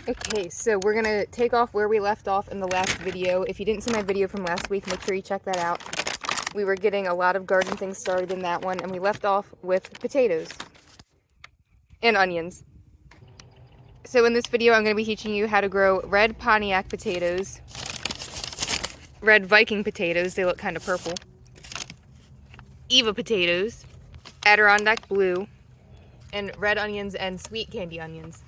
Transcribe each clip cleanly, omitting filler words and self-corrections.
Okay, so we're gonna take off where we left off in the last video. If you didn't see my video from last week, make sure you check that out. We were getting a lot of garden things started in that one, and we left off with potatoes and onions. So in this video, I'm gonna be teaching you how to grow red Pontiac potatoes, red Viking potatoes, they look kind of purple, Eva potatoes, Adirondack blue, and red onions and sweet candy onions.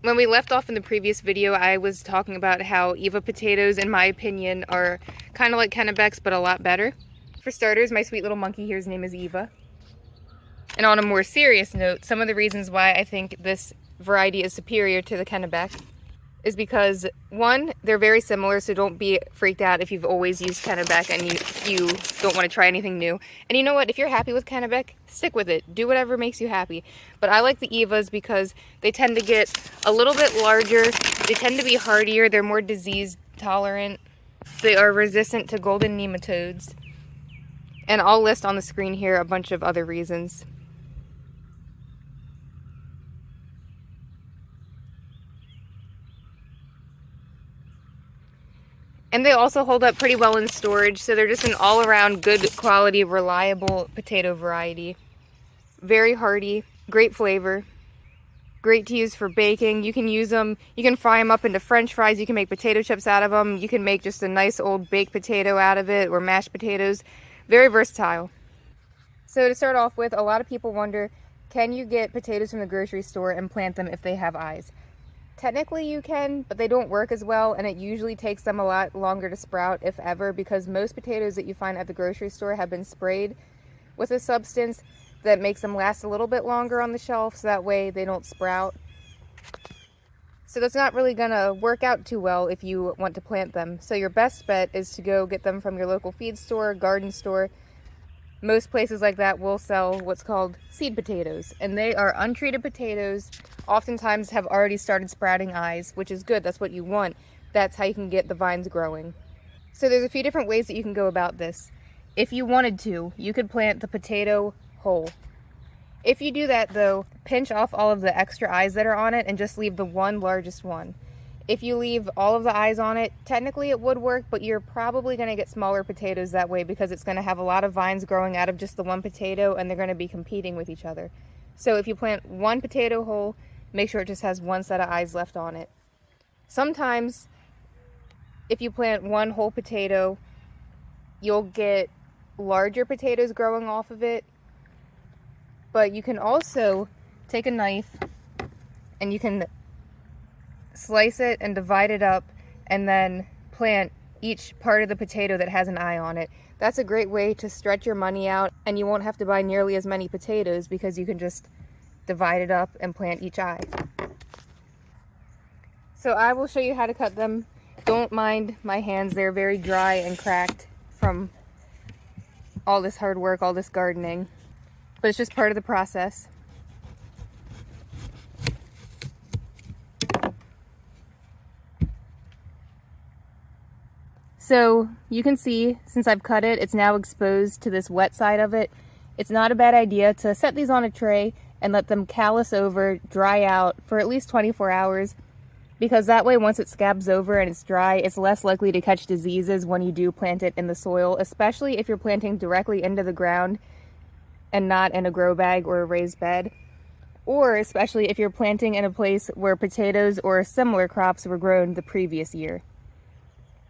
When we left off in the previous video, I was talking about how Eva potatoes, in my opinion, are kind of like Kennebecs, but a lot better. For starters, my sweet little monkey here's name is Eva. And on a more serious note, some of the reasons why I think this variety is superior to the Kennebec is because, one, they're very similar, so don't be freaked out if you've always used Kennebec and you don't want to try anything new. And you know what? If you're happy with Kennebec, stick with it. Do whatever makes you happy. But I like the Evas because they tend to get a little bit larger, they tend to be hardier, they're more disease tolerant, they are resistant to golden nematodes. And I'll list on the screen here a bunch of other reasons. And they also hold up pretty well in storage, so they're just an all-around good quality, reliable potato variety. Very hearty, great flavor, great to use for baking. You can use them, you can fry them up into French fries, you can make potato chips out of them, you can make just a nice old baked potato out of it, or mashed potatoes. Very versatile. So to start off with, a lot of people wonder, can you get potatoes from the grocery store and plant them if they have eyes? Technically you can, but they don't work as well, and it usually takes them a lot longer to sprout, if ever, because most potatoes that you find at the grocery store have been sprayed with a substance that makes them last a little bit longer on the shelf, so that way they don't sprout. So that's not really gonna work out too well if you want to plant them. So your best bet is to go get them from your local feed store, garden store. Most places like that will sell what's called seed potatoes, and they are untreated potatoes, oftentimes have already started sprouting eyes, which is good, that's what you want. That's how you can get the vines growing. So there's a few different ways that you can go about this. If you wanted to, you could plant the potato whole. If you do that though, pinch off all of the extra eyes that are on it and just leave the one largest one. If you leave all of the eyes on it, technically it would work, but you're probably going to get smaller potatoes that way because it's going to have a lot of vines growing out of just the one potato and they're going to be competing with each other. So if you plant one potato whole, make sure it just has one set of eyes left on it. Sometimes, if you plant one whole potato, you'll get larger potatoes growing off of it, but you can also take a knife and you can slice it and divide it up and then plant each part of the potato that has an eye on it. That's a great way to stretch your money out, and you won't have to buy nearly as many potatoes because you can just divide it up and plant each eye. So I will show you how to cut them. Don't mind my hands, they're very dry and cracked from all this hard work, all this gardening, but it's just part of the process. So you can see, since I've cut it, it's now exposed to this wet side of it. It's not a bad idea to set these on a tray and let them callus over, dry out for at least 24 hours, because that way once it scabs over and it's dry, it's less likely to catch diseases when you do plant it in the soil, especially if you're planting directly into the ground and not in a grow bag or a raised bed, or especially if you're planting in a place where potatoes or similar crops were grown the previous year.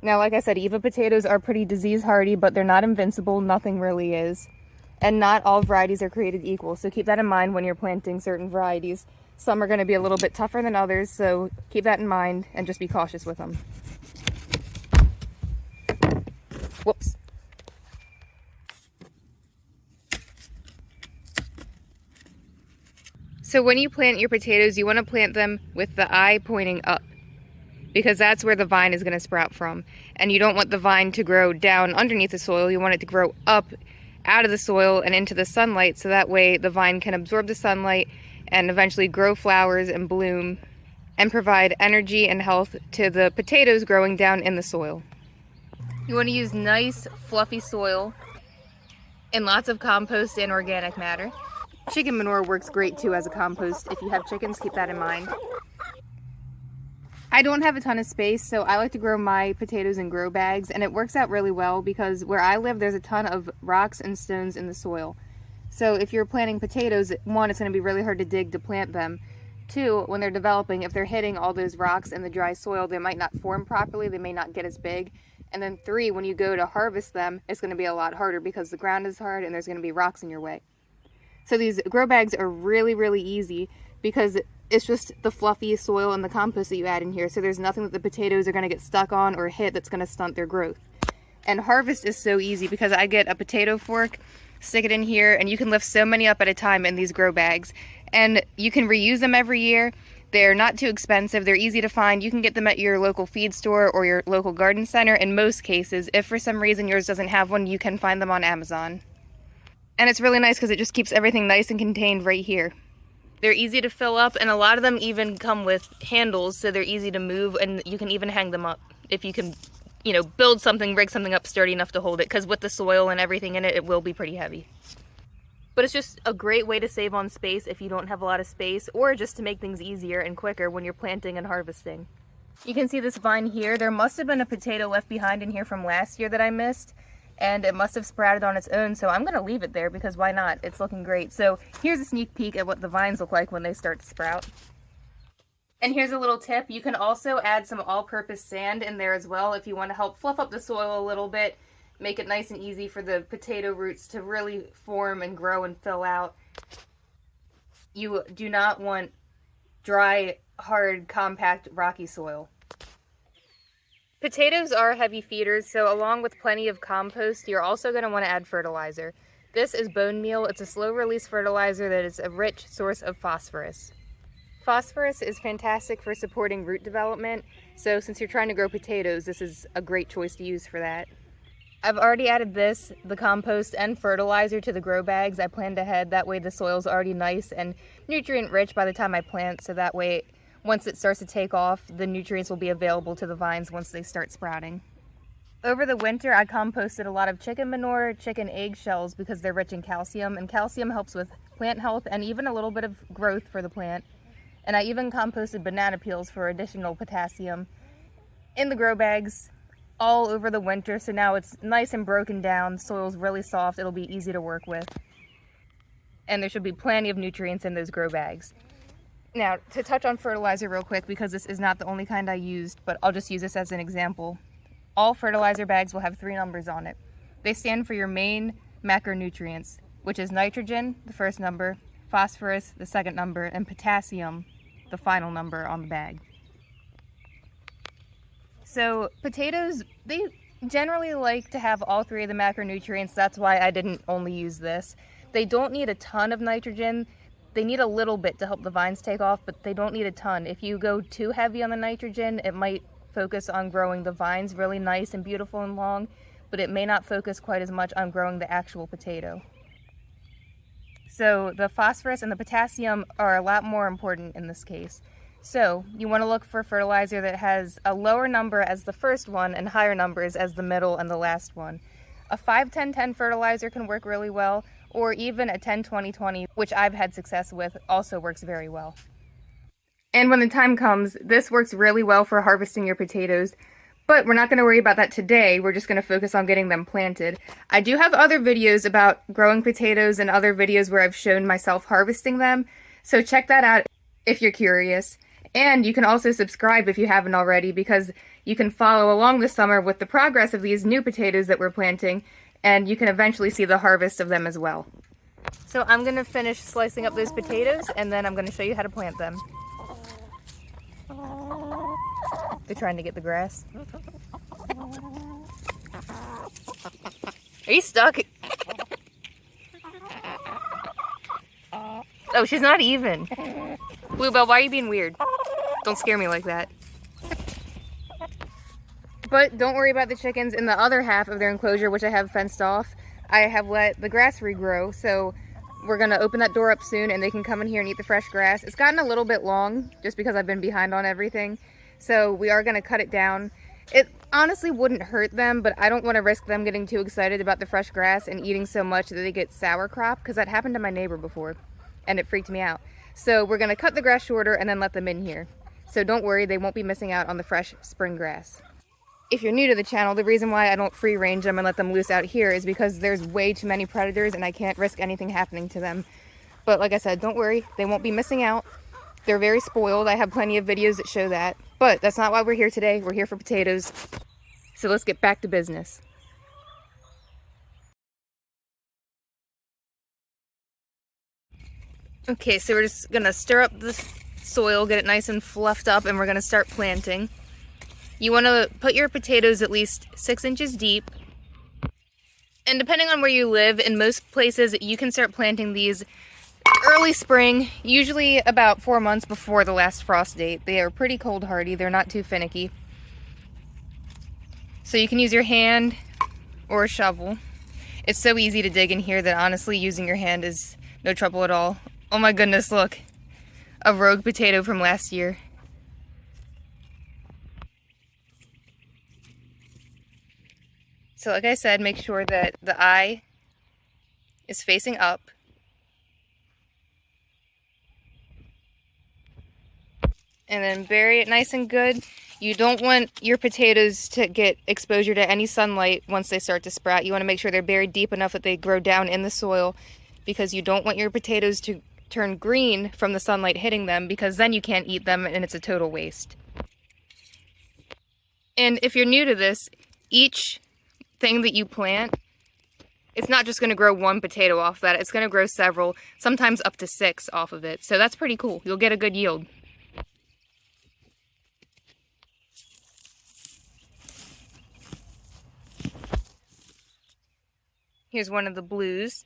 Now, like I said, Eva potatoes are pretty disease hardy, but they're not invincible. Nothing really is. And not all varieties are created equal, so keep that in mind when you're planting certain varieties. Some are going to be a little bit tougher than others, so keep that in mind and just be cautious with them. Whoops. So when you plant your potatoes, you want to plant them with the eye pointing up, because that's where the vine is going to sprout from. And you don't want the vine to grow down underneath the soil. You want it to grow up out of the soil and into the sunlight, so that way the vine can absorb the sunlight and eventually grow flowers and bloom and provide energy and health to the potatoes growing down in the soil. You want to use nice fluffy soil and lots of compost and organic matter. Chicken manure works great too as a compost. If you have chickens, keep that in mind. I don't have a ton of space, so I like to grow my potatoes in grow bags, and it works out really well because where I live, there's a ton of rocks and stones in the soil. So if you're planting potatoes, one, it's going to be really hard to dig to plant them. Two, when they're developing, if they're hitting all those rocks in the dry soil, they might not form properly, they may not get as big. And then three, when you go to harvest them, it's going to be a lot harder because the ground is hard and there's going to be rocks in your way. So these grow bags are really, really easy because it's just the fluffy soil and the compost that you add in here. So there's nothing that the potatoes are going to get stuck on or hit that's going to stunt their growth. And harvest is so easy because I get a potato fork, stick it in here, and you can lift so many up at a time in these grow bags. And you can reuse them every year. They're not too expensive. They're easy to find. You can get them at your local feed store or your local garden center in most cases. If for some reason yours doesn't have one, you can find them on Amazon. And it's really nice because it just keeps everything nice and contained right here. They're easy to fill up, and a lot of them even come with handles, so they're easy to move, and you can even hang them up if you can, you know, build something, rig something up sturdy enough to hold it, because with the soil and everything in it, it will be pretty heavy. But it's just a great way to save on space if you don't have a lot of space, or just to make things easier and quicker when you're planting and harvesting. You can see this vine here. There must have been a potato left behind in here from last year that I missed, and it must have sprouted on its own, so I'm going to leave it there because why not? It's looking great. So here's a sneak peek at what the vines look like when they start to sprout. And here's a little tip. You can also add some all-purpose sand in there as well if you want to help fluff up the soil a little bit, make it nice and easy for the potato roots to really form and grow and fill out. You do not want dry, hard, compact, rocky soil. Potatoes are heavy feeders, so along with plenty of compost, you're also going to want to add fertilizer. This is bone meal. It's a slow-release fertilizer that is a rich source of phosphorus. Phosphorus is fantastic for supporting root development, so since you're trying to grow potatoes, this is a great choice to use for that. I've already added this, the compost, and fertilizer to the grow bags. I planned ahead. That way the soil's already nice and nutrient-rich by the time I plant, so that way once it starts to take off, the nutrients will be available to the vines once they start sprouting. Over the winter, I composted a lot of chicken manure, chicken eggshells because they're rich in calcium, and calcium helps with plant health and even a little bit of growth for the plant. And I even composted banana peels for additional potassium in the grow bags all over the winter, so now it's nice and broken down, soil's really soft, it'll be easy to work with. And there should be plenty of nutrients in those grow bags. Now, to touch on fertilizer real quick, because this is not the only kind I used, but I'll just use this as an example. All fertilizer bags will have 3 numbers on it. They stand for your main macronutrients, which is nitrogen, the first number, phosphorus, the second number, and potassium, the final number on the bag. So potatoes, they generally like to have all 3 of the macronutrients. That's why I didn't only use this. They don't need a ton of nitrogen. They need a little bit to help the vines take off, but they don't need a ton. If you go too heavy on the nitrogen, it might focus on growing the vines really nice and beautiful and long, but it may not focus quite as much on growing the actual potato. So the phosphorus and the potassium are a lot more important in this case. So you want to look for fertilizer that has a lower number as the first one and higher numbers as the middle and the last one. A 5-10-10 fertilizer can work really well, or even a 10-20-20, which I've had success with, also works very well. And when the time comes, this works really well for harvesting your potatoes, but we're not going to worry about that today. We're just going to focus on getting them planted. I do have other videos about growing potatoes and other videos where I've shown myself harvesting them, so check that out if you're curious. And you can also subscribe if you haven't already, because you can follow along this summer with the progress of these new potatoes that we're planting, and you can eventually see the harvest of them as well. So I'm going to finish slicing up those potatoes, and then I'm going to show you how to plant them. They're trying to get the grass. Are you stuck? Oh, she's not even. Bluebell, why are you being weird? Don't scare me like that. But don't worry about the chickens. In the other half of their enclosure, which I have fenced off, I have let the grass regrow, so we're going to open that door up soon and they can come in here and eat the fresh grass. It's gotten a little bit long just because I've been behind on everything, so we are going to cut it down. It honestly wouldn't hurt them, but I don't want to risk them getting too excited about the fresh grass and eating so much that they get sour crop, because that happened to my neighbor before and it freaked me out. So we're going to cut the grass shorter and then let them in here. So don't worry, they won't be missing out on the fresh spring grass. If you're new to the channel, the reason why I don't free range them and let them loose out here is because there's way too many predators and I can't risk anything happening to them. But like I said, don't worry, they won't be missing out. They're very spoiled. I have plenty of videos that show that. But that's not why we're here today. We're here for potatoes. So let's get back to business. Okay, so we're just gonna stir up the soil, get it nice and fluffed up, and we're gonna start planting. You wanna put your potatoes at least 6 inches deep. And depending on where you live, in most places you can start planting these early spring, usually about 4 months before the last frost date. They are pretty cold hardy, they're not too finicky. So you can use your hand or a shovel. It's so easy to dig in here that honestly using your hand is no trouble at all. Oh my goodness, look. A rogue potato from last year. So like I said, make sure that the eye is facing up. And then bury it nice and good. You don't want your potatoes to get exposure to any sunlight once they start to sprout. You want to make sure they're buried deep enough that they grow down in the soil, because you don't want your potatoes to turn green from the sunlight hitting them, because then you can't eat them and it's a total waste. And if you're new to this, each thing that you plant, it's not just going to grow one potato off that, it's going to grow several, sometimes up to 6 off of it. So that's pretty cool. You'll get a good yield. Here's one of the blues.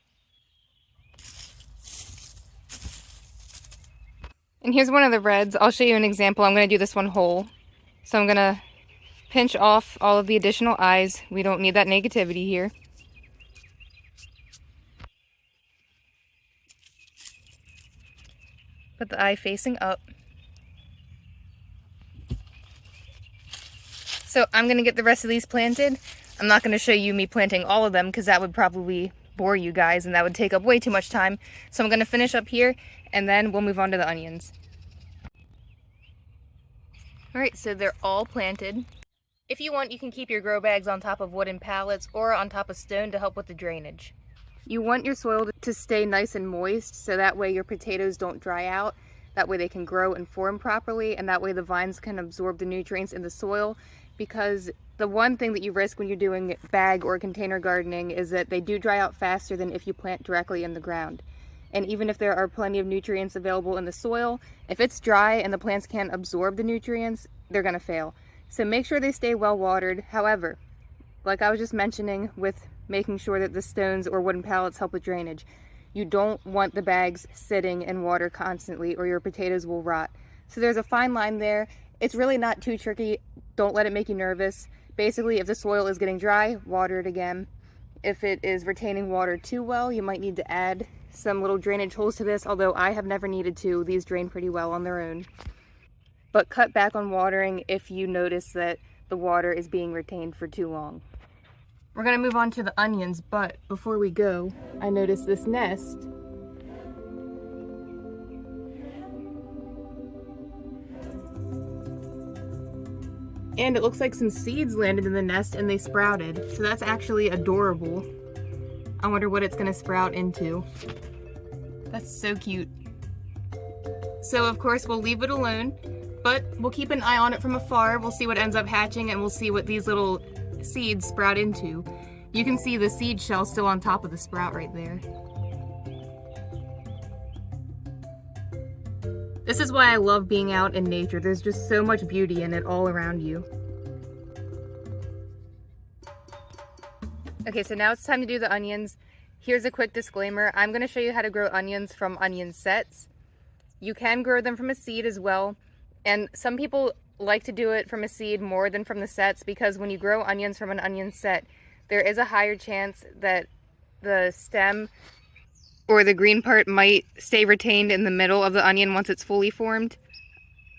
And here's one of the reds. I'll show you an example. I'm going to do this one whole. So I'm going to pinch off all of the additional eyes. We don't need that negativity here. Put the eye facing up. So I'm going to get the rest of these planted. I'm not going to show you me planting all of them because that would probably bore you guys and that would take up way too much time. So I'm going to finish up here and then we'll move on to the onions. Alright, so they're all planted. If you want, you can keep your grow bags on top of wooden pallets or on top of stone to help with the drainage. You want your soil to stay nice and moist so that way your potatoes don't dry out. That way they can grow and form properly, and that way the vines can absorb the nutrients in the soil, because the one thing that you risk when you're doing bag or container gardening is that they do dry out faster than if you plant directly in the ground. And even if there are plenty of nutrients available in the soil, if it's dry and the plants can't absorb the nutrients, they're going to fail. So make sure they stay well watered. However, like I was just mentioning with making sure that the stones or wooden pallets help with drainage, you don't want the bags sitting in water constantly or your potatoes will rot. So there's a fine line there. It's really not too tricky. Don't let it make you nervous. Basically, if the soil is getting dry, water it again. If it is retaining water too well, you might need to add some little drainage holes to this, although I have never needed to. These drain pretty well on their own. But cut back on watering if you notice that the water is being retained for too long. We're going to move on to the onions, but before we go, I noticed this nest. And it looks like some seeds landed in the nest and they sprouted. So that's actually adorable. I wonder what it's going to sprout into. That's so cute. So of course we'll leave it alone, but we'll keep an eye on it from afar. We'll see what ends up hatching and we'll see what these little seeds sprout into. You can see the seed shell still on top of the sprout right there. This is why I love being out in nature. There's just so much beauty in it all around you. Okay, so now it's time to do the onions. Here's a quick disclaimer. I'm going to show you how to grow onions from onion sets. You can grow them from a seed as well. And some people like to do it from a seed more than from the sets, because when you grow onions from an onion set, there is a higher chance that the stem or the green part might stay retained in the middle of the onion once it's fully formed.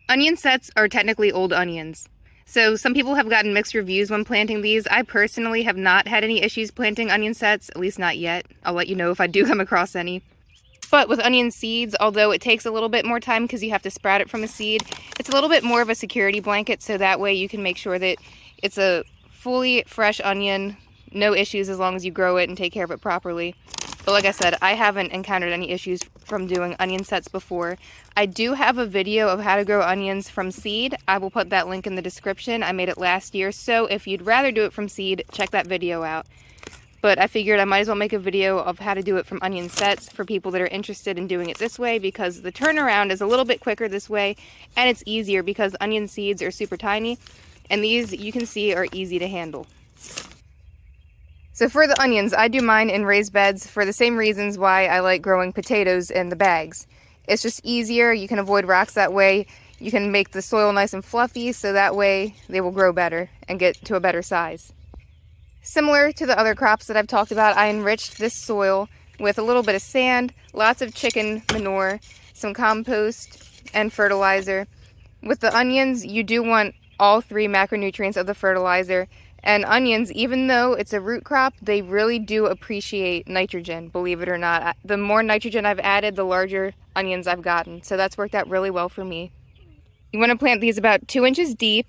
Onion sets are technically old onions. So some people have gotten mixed reviews when planting these. I personally have not had any issues planting onion sets, at least not yet. I'll let you know if I do come across any. But with onion seeds, although it takes a little bit more time because you have to sprout it from a seed, it's a little bit more of a security blanket, so that way you can make sure that it's a fully fresh onion, no issues as long as you grow it and take care of it properly. But like I said, I haven't encountered any issues from doing onion sets before. I do have a video of how to grow onions from seed. I will put that link in the description. I made it last year, so if you'd rather do it from seed, check that video out. But I figured I might as well make a video of how to do it from onion sets for people that are interested in doing it this way, because the turnaround is a little bit quicker this way, and it's easier because onion seeds are super tiny, and these, you can see, are easy to handle. So for the onions, I do mine in raised beds for the same reasons why I like growing potatoes in the bags. It's just easier, you can avoid rocks that way, you can make the soil nice and fluffy, so that way they will grow better and get to a better size. Similar to the other crops that I've talked about, I enriched this soil with a little bit of sand, lots of chicken manure, some compost, and fertilizer. With the onions, you do want all 3 macronutrients of the fertilizer. And onions, even though it's a root crop, they really do appreciate nitrogen, believe it or not. The more nitrogen I've added, the larger onions I've gotten. So that's worked out really well for me. You want to plant these about 2 inches deep.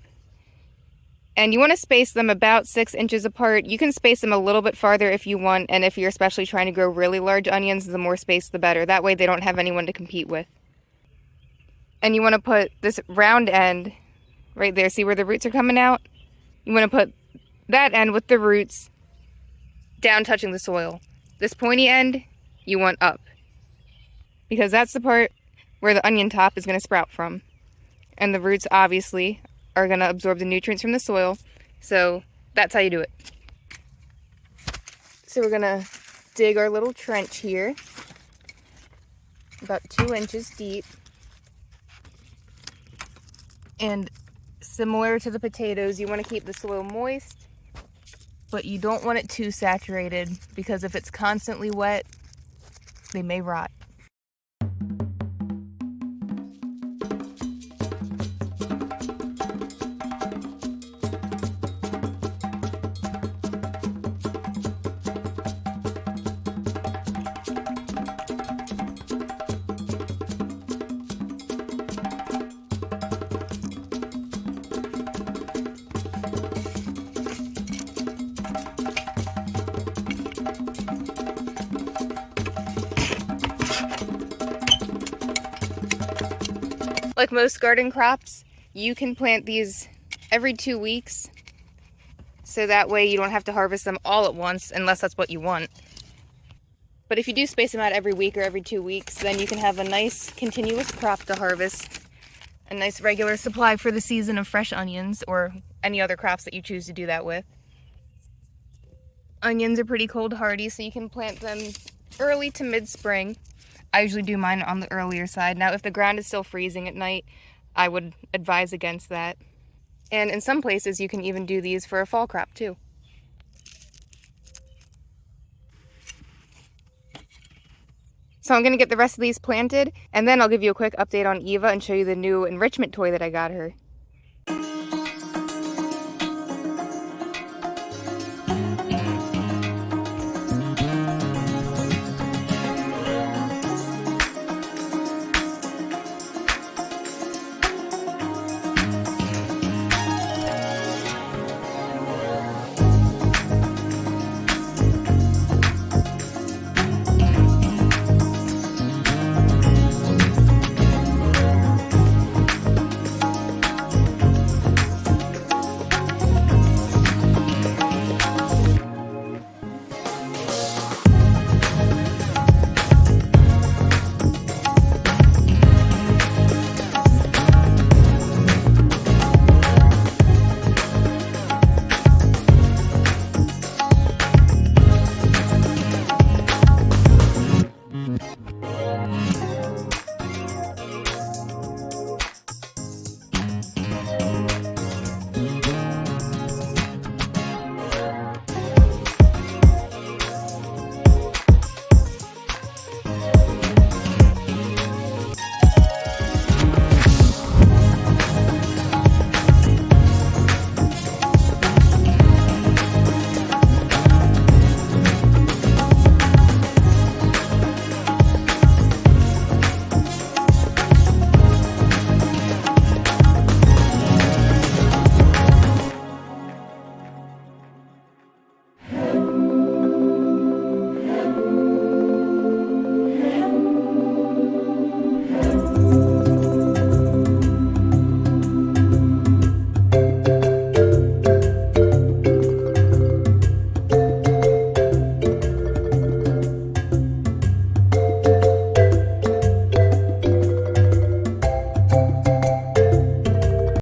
And you want to space them about 6 inches apart. You can space them a little bit farther if you want, and if you're especially trying to grow really large onions, the more space the better. That way they don't have anyone to compete with. And you want to put this round end right there. See where the roots are coming out? You want to put that end with the roots down touching the soil. This pointy end, you want up, because that's the part where the onion top is going to sprout from. And the roots obviously are going to absorb the nutrients from the soil, so that's how you do it. So we're going to dig our little trench here, about 2 inches deep, and similar to the potatoes, you want to keep the soil moist, but you don't want it too saturated, because if it's constantly wet, they may rot. Like most garden crops, you can plant these every 2 weeks, so that way you don't have to harvest them all at once, unless that's what you want. But if you do space them out every week or every 2 weeks, then you can have a nice continuous crop to harvest, a nice regular supply for the season of fresh onions, or any other crops that you choose to do that with. Onions are pretty cold hardy, so you can plant them early to mid-spring. I usually do mine on the earlier side. Now, if the ground is still freezing at night, I would advise against that. And in some places, you can even do these for a fall crop, too. So I'm going to get the rest of these planted, and then I'll give you a quick update on Eva and show you the new enrichment toy that I got her.